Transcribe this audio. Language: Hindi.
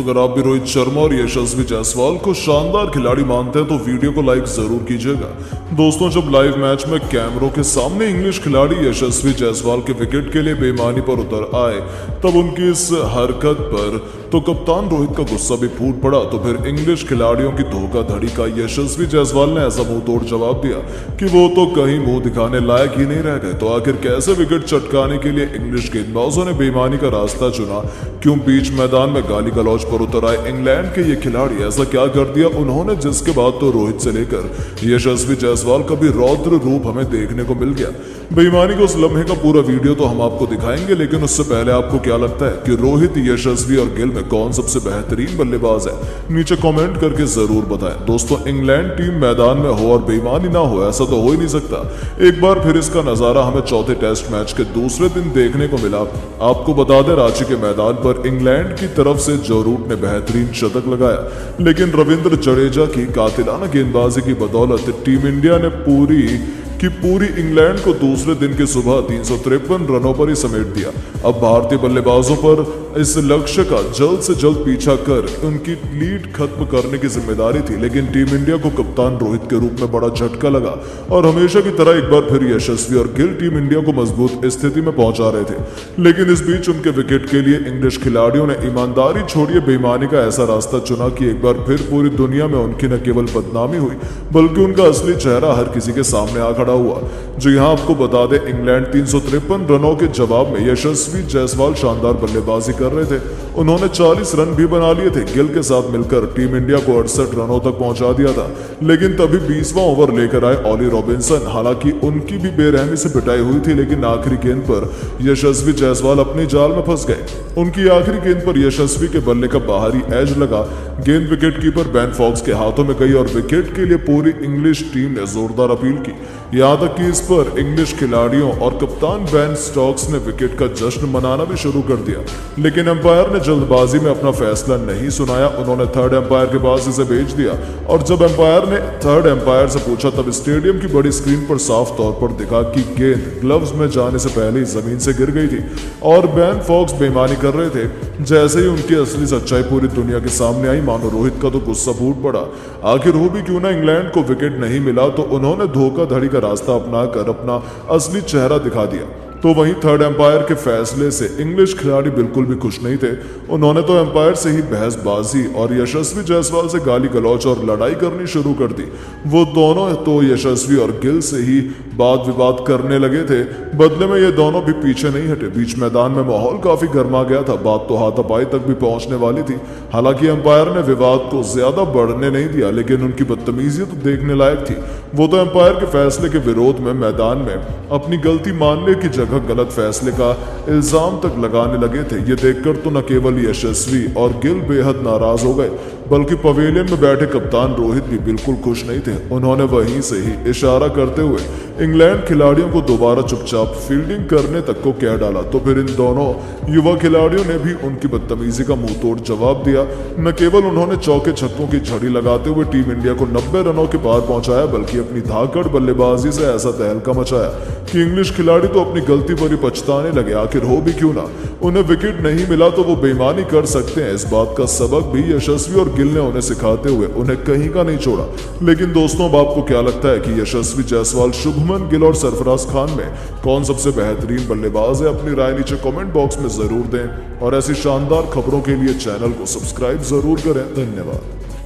दोस्तों अगर आप भी रोहित शर्मा और यशस्वी जायसवाल को शानदार खिलाड़ी मानते हैं तो वीडियो को लाइक जरूर कीजिएगा। दोस्तों जब लाइव मैच में कैमरों के सामने इंग्लिश खिलाड़ी यशस्वी जायसवाल के विकेट के लिए बेईमानी पर उतर आए तब उनकी इस हरकत पर तो कप्तान रोहित का गुस्सा भी फूट पड़ा। तो फिर इंग्लिश खिलाड़ियों की धोखाधड़ी का यशस्वी जायसवाल ने ऐसा मुंह तोड़ जवाब दिया कि वो तो कहीं मुंह दिखाने लायक ही नहीं रह गए। तो आखिर कैसे विकेट चटकाने के लिए इंग्लिश गेंदबाजों ने बेईमानी का रास्ता चुना, क्यों बीच मैदान में गाली गलौज पर उतर आए इंग्लैंड के ये खिलाड़ी, ऐसा क्या कर दिया उन्होंने जिसके बाद तो रोहित से लेकर यशस्वी जायसवाल का भी रौद्र रूप हमें देखने को मिल गया। बेईमानी के उस लम्हे का पूरा वीडियो तो हम आपको दिखाएंगे, लेकिन उससे पहले आपको क्या लगता है कि रोहित, यशस्वी और गिल में कौन सबसे बेहतरीन बल्लेबाज है? नीचे कमेंट करके जरूर बताएं। दोस्तों इंग्लैंड टीम मैदान में हो और बेईमानी ना हो, ऐसा तो हो ही नहीं सकता। एक बार फिर इसका नजारा हमें चौथे टेस्ट मैच के दूसरे दिन देखने को मिला। आपको बता दें रांची के मैदान पर इंग्लैंड की तरफ से जो रूट ने बेहतरीन शतक लगाया, लेकिन रविंद्र जडेजा की कातिलाना गेंदबाजी की बदौलत टीम इंडिया ने पूरी इंग्लैंड को दूसरे दिन की सुबह 353 रनों पर ही समेट दिया। अब भारतीय बल्लेबाजों पर इस लक्ष्य का जल्द से जल्द पीछा कर उनकी लीड खत्म करने की जिम्मेदारी थी, लेकिन टीम इंडिया को कप्तान रोहित के रूप में बड़ा झटका लगा और हमेशा की तरह एक बार फिर यशस्वी और गिल टीम इंडिया को मजबूत स्थिति में पहुंचा रहे थे। लेकिन इस बीच उनके विकेट के लिए इंग्लिश खिलाड़ियों ने ईमानदारी छोड़िए बेईमानी का ऐसा रास्ता चुना कि एक बार फिर पूरी दुनिया में उनकी न केवल बदनामी हुई बल्कि उनका असली चेहरा हर किसी के सामने आ खड़ा हुआ। जो यहां आपको बता दें, इंग्लैंड 353 रनों के जवाब में यशस्वी जायसवाल शानदार बल्लेबाजी कर रहे थे। उन्होंने 40 रन भी बना लिए थे। गिल के साथ मिलकर टीम इंडिया को 68 रनों तक पहुंचा दिया था, लेकिन तभी 20वां ओवर लेकर आए ऑली रॉबिन्सन। हालांकि उनकी भी बेरहमी से पिटाई हुई थी, लेकिन आखिरी गेंद पर यशस्वी जायसवाल अपने जाल में फंस गए। उनकी आखिरी गेंद पर यशस्वी के बल्ले का बाहरी एज लगा, गेंद विकेटकीपर बेन फॉक्स के हाथों में गई और विकेट के लिए पूरी इंग्लिश टीम ने जोरदार अपील की। यहां तक कि इस पर इंग्लिश खिलाड़ियों और कप्तान बेन स्टोक्स ने विकेट का जश्न मनाना भी शुरू कर दिया, लेकिन अंपायर ने जल्दबाजी में अपना फैसला नहीं सुनाया। उन्होंने थर्ड अंपायर के पास इसे भेज दिया और जब अंपायर ने थर्ड अंपायर से पूछा तब स्टेडियम की बड़ी स्क्रीन पर साफ तौर पर दिखा कि गेंद ग्लव्स में जाने से पहले ही जमीन से गिर गई थी और बेन फॉक्स बेईमानी कर रहे थे। जैसे ही उनकी असली सच्चाई पूरी दुनिया के सामने आई, मानो रोहित का तो गुस्सा फूट पड़ा। आखिर हो भी क्यों ना, इंग्लैंड को विकेट नहीं मिला तो उन्होंने धोखाधड़ी का रास्ता अपनाकर अपना असली चेहरा दिखा दिया। तो वहीं थर्ड एम्पायर के फैसले से इंग्लिश खिलाड़ी बिल्कुल भी खुश नहीं थे। उन्होंने तो एम्पायर से ही बहसबाजी और यशस्वी जायसवाल से गाली गलौच और लड़ाई करनी शुरू कर दी। वो दोनों तो यशस्वी और गिल से ही वाद विवाद करने लगे थे। बदले में ये दोनों भी पीछे नहीं हटे। बीच मैदान में माहौल काफी गर्मा गया था, बात तो हाथापाई तक भी पहुंचने वाली थी। हालांकि एम्पायर ने विवाद को ज्यादा बढ़ने नहीं दिया, लेकिन उनकी बदतमीजी तो देखने लायक थी। वो तो एम्पायर के फैसले के विरोध में मैदान में अपनी गलती मानने की जगह गलत फैसले का इल्जाम तक लगाने लगे थे। ये देखकर तो न केवल यशस्वी और गिल बेहद नाराज हो गए, बल्कि पवेलियन में बैठे कप्तान रोहित भी बिल्कुल खुश नहीं थे। उन्होंने वहीं से ही इशारा करते हुए इंग्लैंड खिलाड़ियों को दोबारा चुपचाप फील्डिंग करने तक को कह डाला। तो फिर इन दोनों युवा खिलाड़ियों ने भी उनकी बदतमीजी का मुंह तोड़ जवाब दिया। न केवल उन्होंने चौके छक्कों की झड़ी लगाते हुए टीम इंडिया को 90 रनों के पार पहुंचाया, बल्कि अपनी धाकड़ बल्लेबाजी से ऐसा तहलका मचाया कि इंग्लिश खिलाड़ी तो अपनी गलती पर ही पछताने लगे। आखिर हो भी क्यों ना, उन्हें विकेट नहीं मिला तो वो बेईमानी कर सकते हैं। इस बात का सबक भी यशस्वी और गिल ने उन्हें सिखाते हुए उन्हें कहीं का नहीं छोड़ा। लेकिन दोस्तों अब आपको क्या लगता है कि यशस्वी जायसवाल, शुभमन गिल और सरफराज खान में कौन सबसे बेहतरीन बल्लेबाज है? अपनी राय नीचे कमेंट बॉक्स में जरूर दें और ऐसी शानदार खबरों के लिए चैनल को सब्सक्राइब जरूर करें। धन्यवाद।